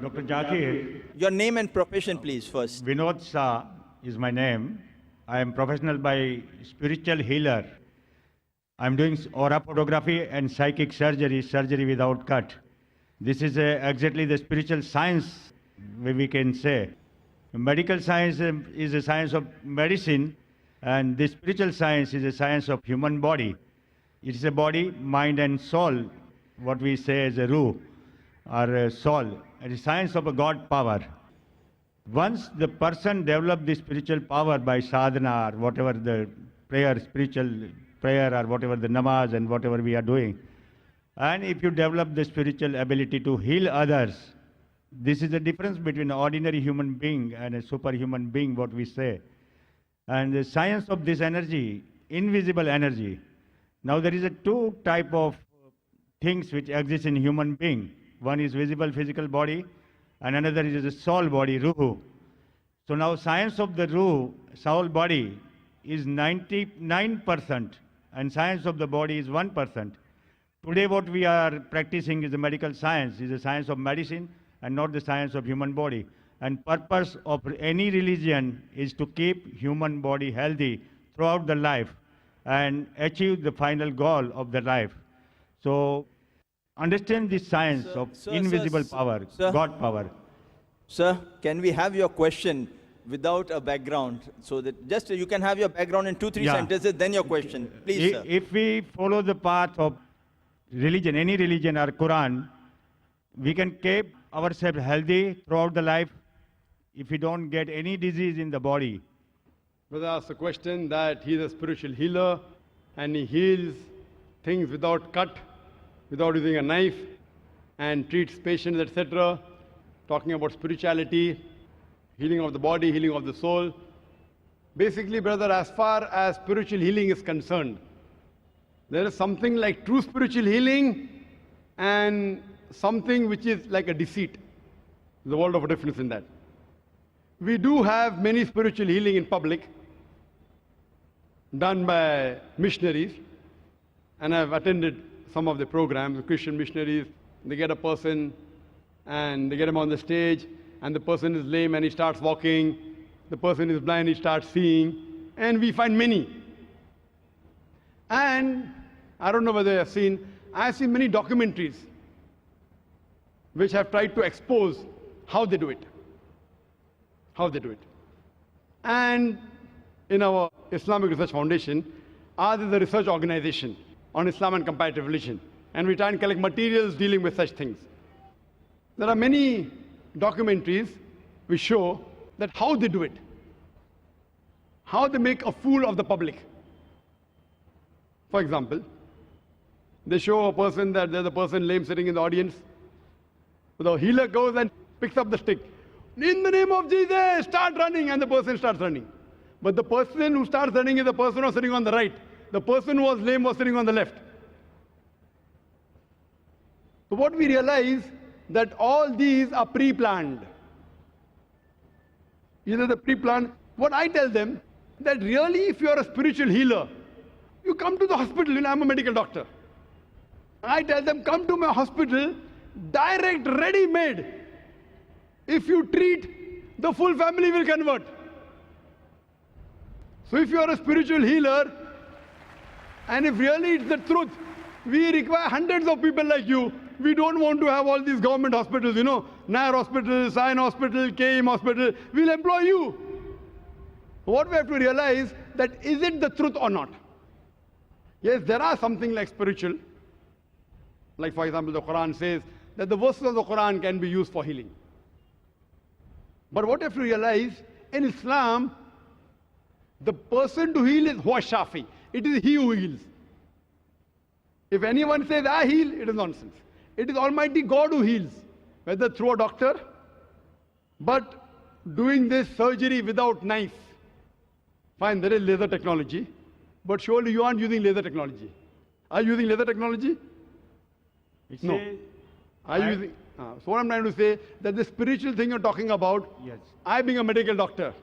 Dr. Jakir, Your name and profession, please, first. Vinod Shah is my name. I am professional by spiritual healer. I am doing aura photography and psychic surgery, surgery without cut. This is exactly the spiritual science, we can say. Medical science is a science of medicine, and the spiritual science is a science of human body. It is a body, mind, and soul, what we say as a ruh or a soul. It is science of a God power. Once the person develops the spiritual power by sadhana or whatever the prayer, spiritual prayer or whatever the namaz and whatever we are doing, and if you develop the spiritual ability to heal others, this is the difference between an ordinary human being and a superhuman being, what we say. And the science of this energy, invisible energy. Now there is a two type of things which exist in human being. One is visible physical body, and another is a soul body, ruh. So now science of the ruh, soul body, is 99%, and science of the body is 1%. Today what we are practicing is the medical science, is the science of medicine and not the science of human body. And purpose of any religion is to keep human body healthy throughout the life and achieve the final goal of the life. So understand this science of invisible power, God power. Sir, can we have your question without a background? So that just you can have your background in 2-3 sentences, then your question. Please, sir. If we follow the path of religion, any religion or Quran, we can keep ourselves healthy throughout the life if we don't get any disease in the body. Brother asked a question that he is a spiritual healer and he heals things without cut, without using a knife, and treats patients, etc. Talking about spirituality, healing of the body, healing of the soul. Basically, brother, as far as spiritual healing is concerned, there is something like true spiritual healing and something which is like a deceit. There's a world of difference in that. We do have many spiritual healing in public done by missionaries, and I've attended some of the programs. The Christian missionaries, they get a person and they get him on the stage, and the person is lame and he starts walking, the person is blind, he starts seeing, and we find many. And I don't know whether you have seen, I have seen many documentaries which have tried to expose how they do it. How they do it. And in our Islamic Research Foundation, ours is a research organization on Islam and comparative religion. And we try and collect materials dealing with such things. There are many documentaries which show that how they do it. How they make a fool of the public. For example, they show a person that there's a person lame sitting in the audience. The healer goes and picks up the stick. In the name of Jesus, start running, and the person starts running. But the person who starts running is the person who was sitting on the right. The person who was lame was sitting on the left. So what we realize that all these are pre-planned. Either the pre-planned. What I tell them, that really if you are a spiritual healer, you come to the hospital. You know, I'm a medical doctor. I tell them, come to my hospital, direct, ready-made. If you treat, the full family will convert. So if you are a spiritual healer, and if really it's the truth, we require hundreds of people like you. We don't want to have all these government hospitals, you know, Nair Hospital, Sion Hospital, KM Hospital. We'll employ you. What we have to realize, that is it the truth or not? Yes, there are something like spiritual. Like for example, the Quran says that the verses of the Quran can be used for healing. But what you have to realize, in Islam, the person to heal is huwa shafi. It is he who heals. If anyone says, I heal, it is nonsense. It is Almighty God who heals, whether through a doctor, but doing this surgery without knife. Fine, there is laser technology, but surely you aren't using laser technology. Are you using laser technology? No. Are you using? So what I'm trying to say, that the spiritual thing you're talking about, Yes. I being a medical doctor,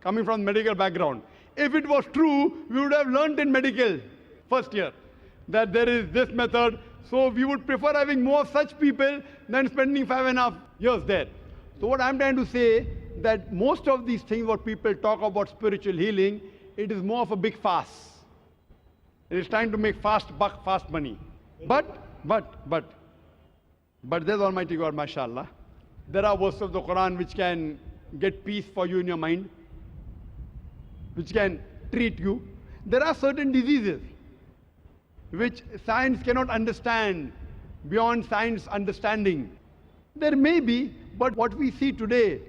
coming from medical background, if it was true, we would have learned in medical first year that there is this method. So we would prefer having more such people than spending 5.5 years there. So what I'm trying to say, that most of these things what people talk about spiritual healing, it is more of a big fast. It is trying to make fast buck, fast money. But there's Almighty God, mashallah. There are verses of the Quran which can get peace for you in your mind, which can treat you. There are certain diseases which science cannot understand beyond science understanding. There may be, but what we see today,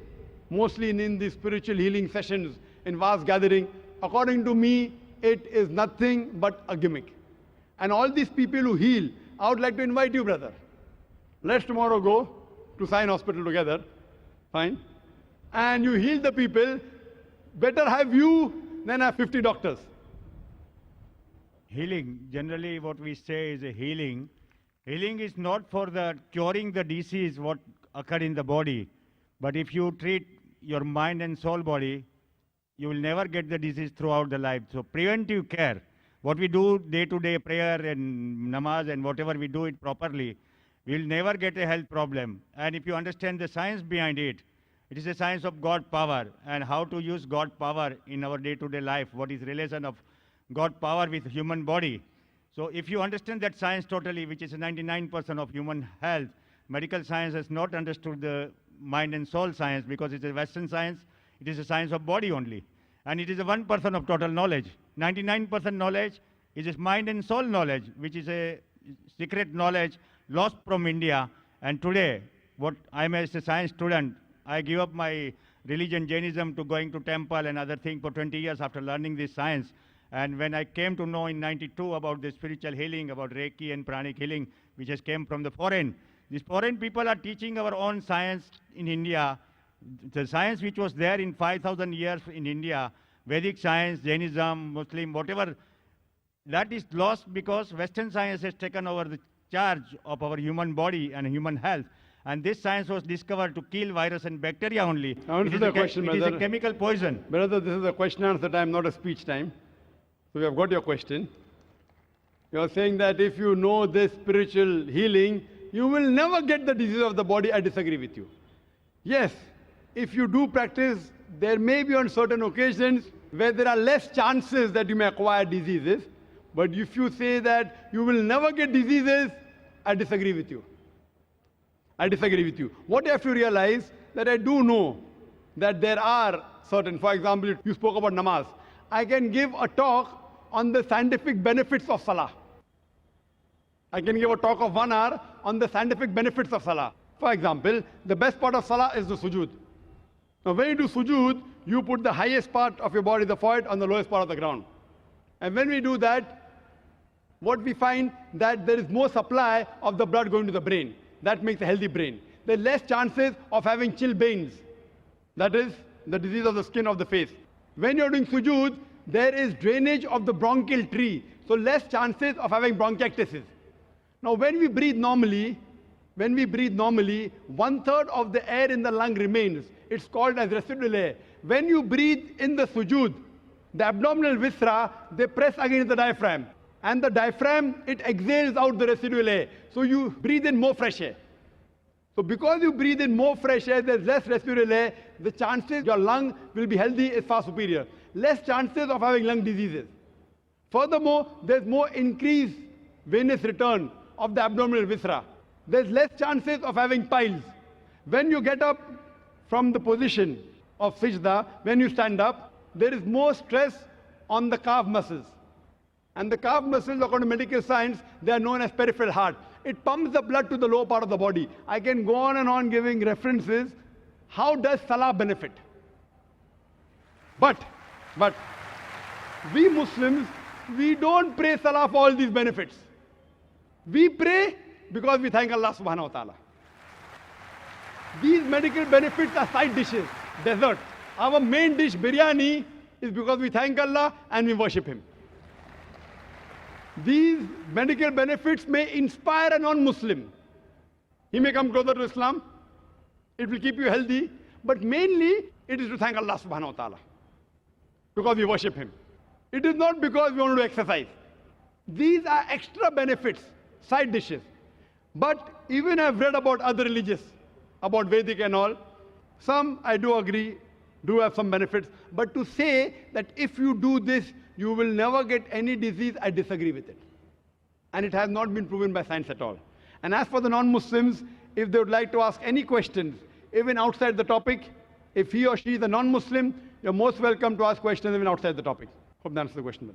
mostly in the spiritual healing sessions, in vast gathering, according to me, it is nothing but a gimmick. And all these people who heal, I would like to invite you, brother. Let's tomorrow go to Sion Hospital together. Fine. And you heal the people. Better have you than have 50 doctors. Healing, generally what we say is a healing. Healing is not for the curing the disease what occurred in the body. But if you treat your mind and soul body, you will never get the disease throughout the life. So preventive care, what we do day-to-day prayer and namaz and whatever we do it properly, we will never get a health problem. And if you understand the science behind it, it is a science of God power and how to use God power in our day-to-day life, what is relation of God power with human body. So if you understand that science totally, which is 99% of human health, medical science has not understood the mind and soul science because it's a Western science, it is a science of body only. And it is a 1% of total knowledge. 99% knowledge is just mind and soul knowledge, which is a secret knowledge lost from India. And today, what I'm as a science student, I give up my religion, Jainism, to going to temple and other things for 20 years after learning this science. And when I came to know in 92 about the spiritual healing, about Reiki and pranic healing, which has came from the foreign, these foreign people are teaching our own science in India. The science which was there in 5,000 years in India, Vedic science, Jainism, Muslim, whatever, that is lost because Western science has taken over the charge of our human body and human health. And this science was discovered to kill virus and bacteria only. Answer the question, it is brother. a chemical poison. Brother, this is a question answer time, not a speech time. So we have got your question. You are saying that if you know this spiritual healing, you will never get the disease of the body. I disagree with you. Yes, if you do practice, there may be on certain occasions where there are less chances that you may acquire diseases. But if you say that you will never get diseases, I disagree with you. I disagree with you. What you have to realize that I do know that there are certain, for example, you spoke about namaz. I can give a talk on the scientific benefits of salah. I can give a talk of 1 hour on the scientific benefits of salah. For example, the best part of salah is the sujood. Now when you do sujood, you put the highest part of your body, the forehead, on the lowest part of the ground. And when we do that, what we find that there is more supply of the blood going to the brain. That makes a healthy brain. There are less chances of having chilblains. That is the disease of the skin of the face. When you're doing sujood, there is drainage of the bronchial tree. So less chances of having bronchiectasis. Now when we breathe normally, 1/3 of the air in the lung remains. It's called as residual air. When you breathe in the sujood, the abdominal viscera, they press against the diaphragm. And the diaphragm, it exhales out the residual air. So you breathe in more fresh air. So because you breathe in more fresh air, there's less residual air, the chances your lung will be healthy is far superior. Less chances of having lung diseases. Furthermore, there's more increased venous return of the abdominal viscera. There's less chances of having piles. When you get up from the position of sajda, when you stand up, there is more stress on the calf muscles. And the calf muscles, according to medical science, they are known as peripheral heart. It pumps the blood to the lower part of the body. I can go on and on giving references. How does salah benefit? But we Muslims, we don't pray salah for all these benefits. We pray because we thank Allah subhanahu wa ta'ala. These medical benefits are side dishes, dessert. Our main dish, biryani, is because we thank Allah and we worship Him. These medical benefits may inspire a non-Muslim. He may come closer to Islam. It will keep you healthy. But mainly, it is to thank Allah subhanahu wa ta'ala. Because we worship Him. It is not because we want to exercise. These are extra benefits, side dishes. But even I've read about other religions, about Vedic and all. Some, I do agree, do have some benefits. But to say that if you do this, you will never get any disease, I disagree with it. And it has not been proven by science at all. And as for the non-Muslims, if they would like to ask any questions, even outside the topic, if he or she is a non-Muslim, you're most welcome to ask questions even outside the topic. Hope that answers the question.